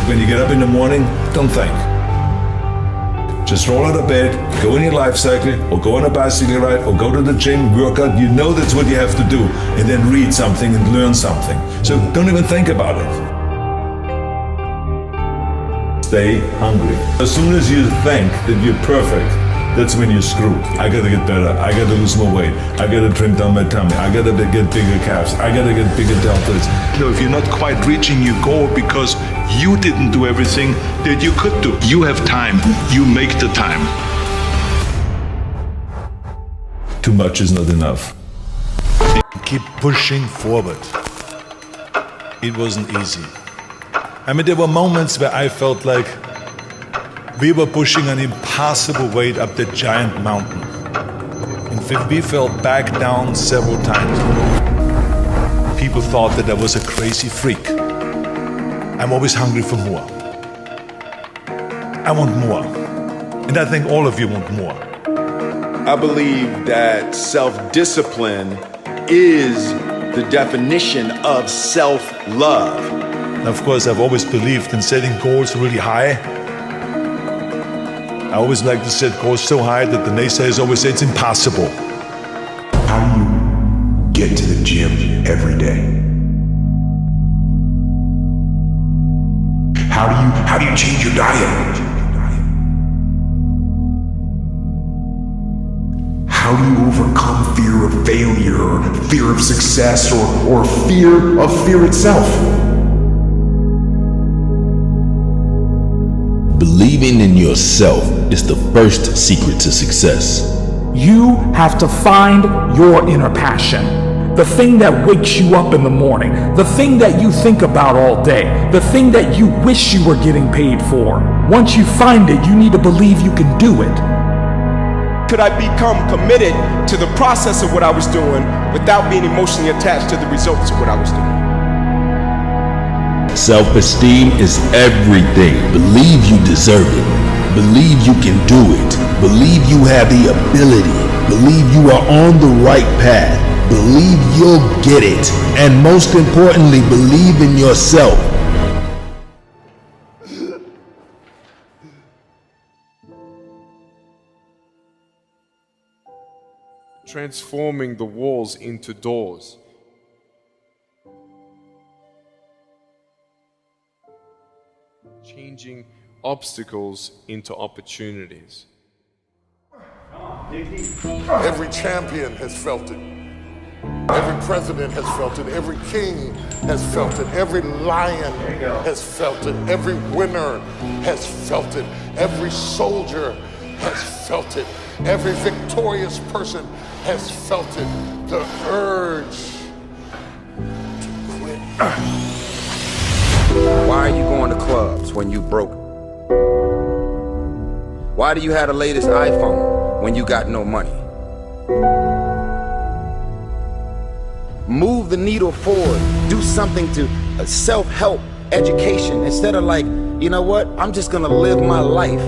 When you get up in the morning, don't think. Just roll out of bed, go on your life cycle, or go on a bicycle ride, or go to the gym, work out. You know that's what you have to do. And then read something and learn something. So don't even think about it. Stay hungry. As soon as you think that you're perfect, that's when you're screwed. I gotta get better. I gotta lose more weight. I gotta trim down my tummy. I gotta get bigger calves. I gotta get bigger deltoids. If you're not quite reaching your goal because you didn't do everything that you could do. You have time. You make the time. Too much is not enough. Keep pushing forward. It wasn't easy. I mean, there were moments where I felt like we were pushing an impossible weight up that giant mountain. And we fell back down several times. People thought that I was a crazy freak. I'm always hungry for more. I want more. And I think all of you want more. I believe that self-discipline is the definition of self-love. Of course, I've always believed in setting goals really high. I always like to set goals so high that the naysayers always say it's impossible. How do you get to the gym every day? How do you change your diet? How do you overcome fear of failure, or fear of success, or fear of fear itself? Believing in yourself is the first secret to success. You have to find your inner passion. The thing that wakes you up in the morning. The thing that you think about all day. The thing that you wish you were getting paid for. Once you find it, you need to believe you can do it. Could I become committed to the process of what I was doing without being emotionally attached to the results of what I was doing? Self-esteem is everything. Believe you deserve it. Believe you can do it. Believe you have the ability. Believe you are on the right path. Believe you'll get it. And most importantly, believe in yourself. Transforming the walls into doors. Changing obstacles into opportunities. Every champion has felt it. Every president has felt it. Every king has felt it. Every lion has felt it. Every winner has felt it. Every soldier has felt it. Every victorious person has felt it. The urge to quit. Why are you going to clubs when you broke? Why do you have the latest iPhone when you got no money? Move the needle forward. Do something to self-help education instead of like, you know what? I'm just gonna live my life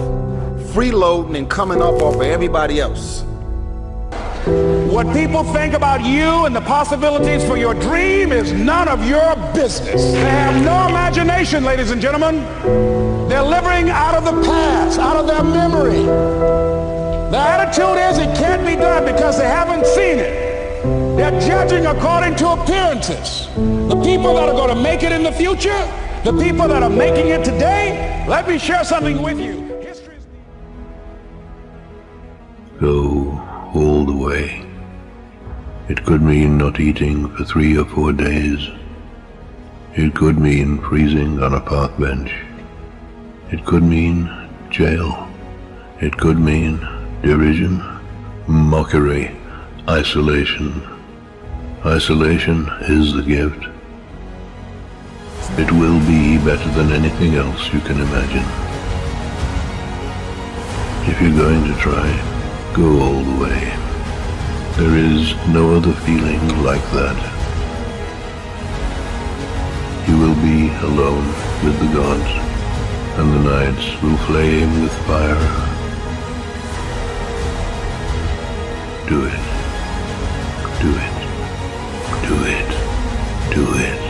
freeloading and coming up off of everybody else. What people think about you and the possibilities for your dream is none of your business. They have no imagination, ladies and gentlemen. They're living out of the past, out of their memory. The attitude is it can't be done because they haven't seen it. They're judging according to appearances. The people that are going to make it in the future, the people that are making it today, let me share something with you. Go all the way. It could mean not eating for 3 or 4 days. It could mean freezing on a park bench. It could mean jail. It could mean derision, mockery, isolation. Isolation is the gift. It will be better than anything else you can imagine. If you're going to try, go all the way. There is no other feeling like that. You will be alone with the gods, and the nights will flame with fire. Do it. Do it. Do it. Do it.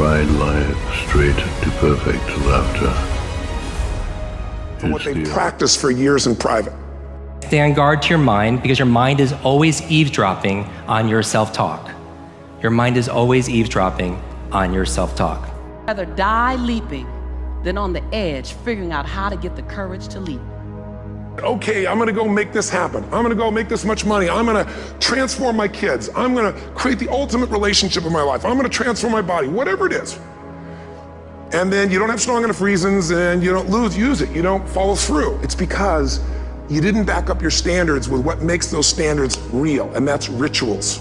ride life straight to perfect laughter. For what they practice for years in private. Stay on guard to your mind, because your mind is always eavesdropping on your self-talk. Your mind is always eavesdropping on your self-talk. I'd rather die leaping than on the edge figuring out how to get the courage to leap. Okay, I'm gonna go make this happen. I'm gonna go make this much money. I'm gonna transform my kids. I'm gonna create the ultimate relationship in my life. I'm gonna transform my body, whatever it is. And then you don't have strong enough reasons and you don't use it. You don't follow through. It's because you didn't back up your standards with what makes those standards real, and that's rituals.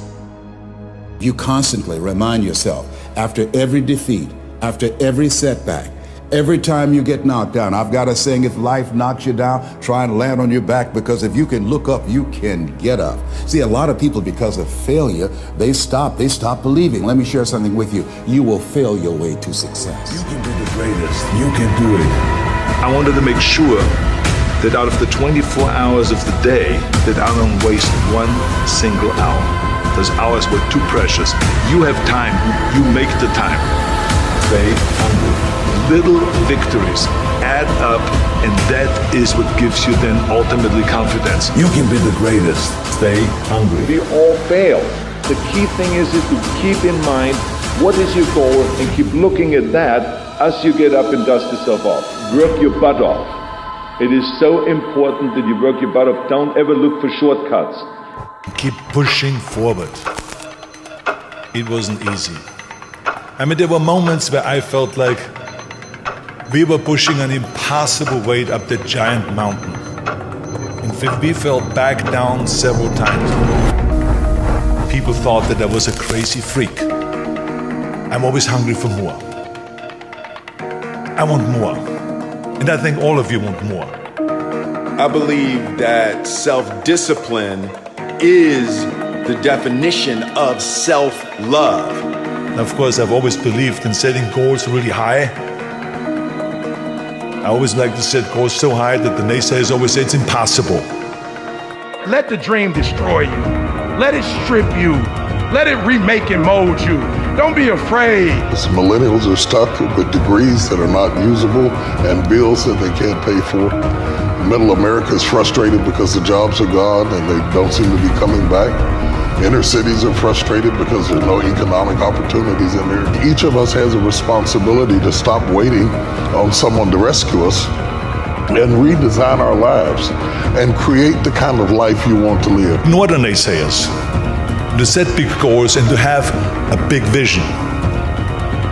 You constantly remind yourself, after every defeat, after every setback, every time you get knocked down, I've got a saying, if life knocks you down, try and land on your back, because if you can look up, you can get up. See, a lot of people, because of failure, they stop believing. Let me share something with you. You will fail your way to success. You can be the greatest. You can do it. I wanted to make sure that out of the 24 hours of the day, that I don't waste one single hour. Those hours were too precious. You have time. You make the time. Stay hungry. Little victories add up, and that is what gives you then ultimately confidence. You can be the greatest. Stay hungry. We all fail. The key thing is to keep in mind what is your goal and keep looking at that as you get up and dust yourself off. Work your butt off. It is so important that you work your butt off. Don't ever look for shortcuts. Keep pushing forward. It wasn't easy. I mean, there were moments where I felt like we were pushing an impossible weight up that giant mountain. In fact, we fell back down several times. People thought that I was a crazy freak. I'm always hungry for more. I want more. And I think all of you want more. I believe that self-discipline is the definition of self-love. Of course, I've always believed in setting goals really high. I always like to set goals so high that the naysayers always say it's impossible. Let the dream destroy you. Let it strip you. Let it remake and mold you. Don't be afraid. As millennials are stuck with degrees that are not usable and bills that they can't pay for. Middle America is frustrated because the jobs are gone and they don't seem to be coming back. Inner cities are frustrated because there's no economic opportunities in there. Each of us has a responsibility to stop waiting on someone to rescue us and redesign our lives and create the kind of life you want to live. Nor the naysayers. To set big goals and to have a big vision.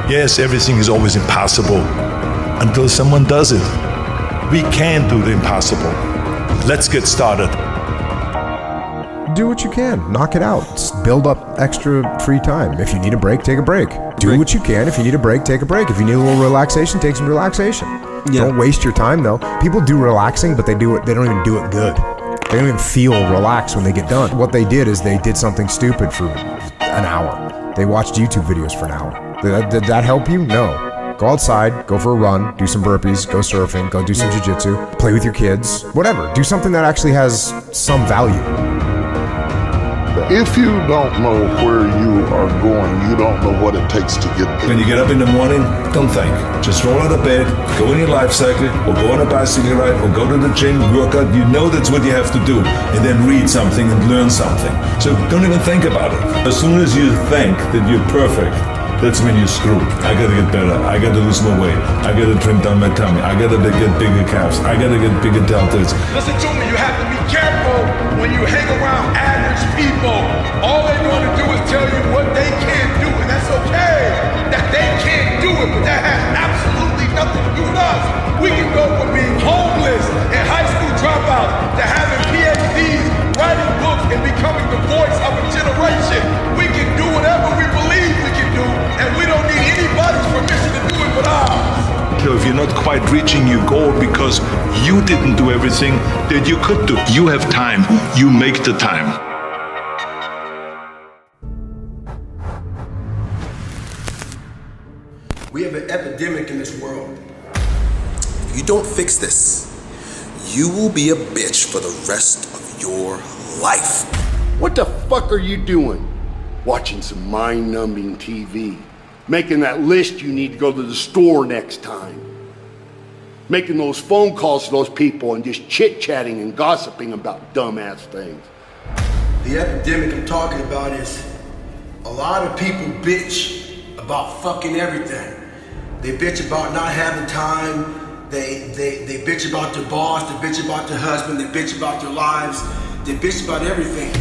Yes, everything is always impossible until someone does it. We can do the impossible. Let's get started. Do what you can. Knock it out. Just build up extra free time. If you need a break, take a break. Do what you can. If you need a break, take a break. If you need a little relaxation, take some relaxation. Yeah. Don't waste your time though. People do relaxing, but they don't even do it good. They don't even feel relaxed when they get done. What they did is they did something stupid for an hour. They watched YouTube videos for an hour. Did that help you? No. Go outside, go for a run, do some burpees, go surfing, go do some jiu-jitsu, play with your kids, whatever. Do something that actually has some value. If you don't know where you are going, you don't know what it takes to get there. When you get up in the morning, don't think. Just roll out of bed, go in your life cycle, or go on a bicycle ride, or go to the gym, work out. You know that's what you have to do. And then read something and learn something. So don't even think about it. As soon as you think that you're perfect, that's when you're screwed. I gotta get better. I gotta lose more weight. I gotta trim down my tummy. I gotta get bigger calves. I gotta get bigger deltoids. Listen to me, you have to be careful when you hang around average people. All they want to do is tell you what they can't do, and that's okay. That they can't do it, but that has absolutely nothing to do with us. We can go from being homeless and high school dropouts to having PhDs, writing books, and becoming the voice of a generation. We can do whatever we believe we can do, and we don't need anybody's permission to do it but ours. So if you're not quite reaching your goal because you didn't do everything that you could do, you have time, you make the time. We have an epidemic in this world. If you don't fix this, you will be a bitch for the rest of your life. What the fuck are you doing? Watching some mind-numbing TV. Making that list you need to go to the store next time. Making those phone calls to those people and just chit-chatting and gossiping about dumbass things. The epidemic I'm talking about is a lot of people bitch about fucking everything. They bitch about not having time. They bitch about their boss. They bitch about their husband. They bitch about their lives. They bitch about everything.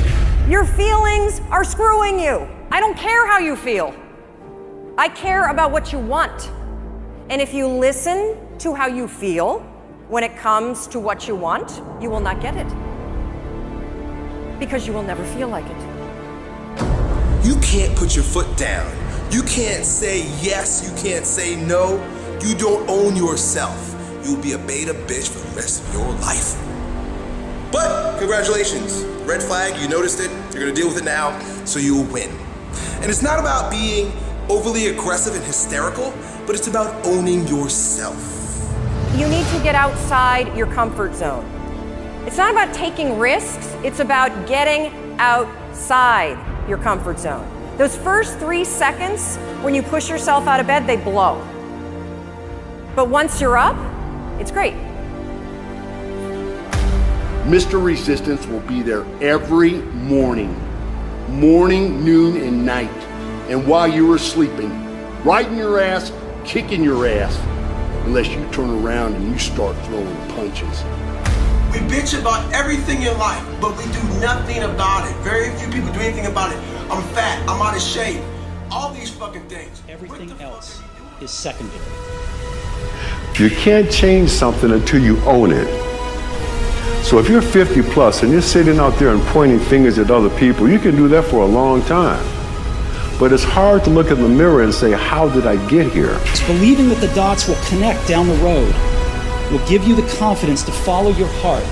Your feelings are screwing you. I don't care how you feel. I care about what you want. And if you listen to how you feel when it comes to what you want, you will not get it. Because you will never feel like it. You can't put your foot down. You can't say yes. You can't say no. You don't own yourself. You'll be a beta bitch for the rest of your life. But congratulations. Red flag, you noticed it. You're gonna deal with it now, so you'll win. And it's not about being overly aggressive and hysterical, but it's about owning yourself. You need to get outside your comfort zone. It's not about taking risks, it's about getting outside your comfort zone. Those first 3 seconds when you push yourself out of bed, they blow. But once you're up, it's great. Mr. Resistance will be there every morning, noon, and night. And while you are sleeping, riding your ass, kicking your ass, unless you turn around and you start throwing punches. We bitch about everything in life, but we do nothing about it. Very few people do anything about it. I'm fat, I'm out of shape. All these fucking things. Everything else is secondary. You can't change something until you own it. So if you're 50 plus and you're sitting out there and pointing fingers at other people, you can do that for a long time. But it's hard to look in the mirror and say, how did I get here? It's believing that the dots will connect down the road will give you the confidence to follow your heart,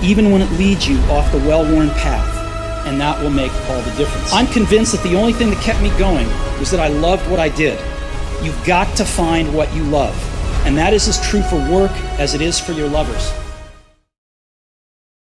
even when it leads you off the well-worn path, and that will make all the difference. I'm convinced that the only thing that kept me going was that I loved what I did. You've got to find what you love, and that is as true for work as it is for your lovers.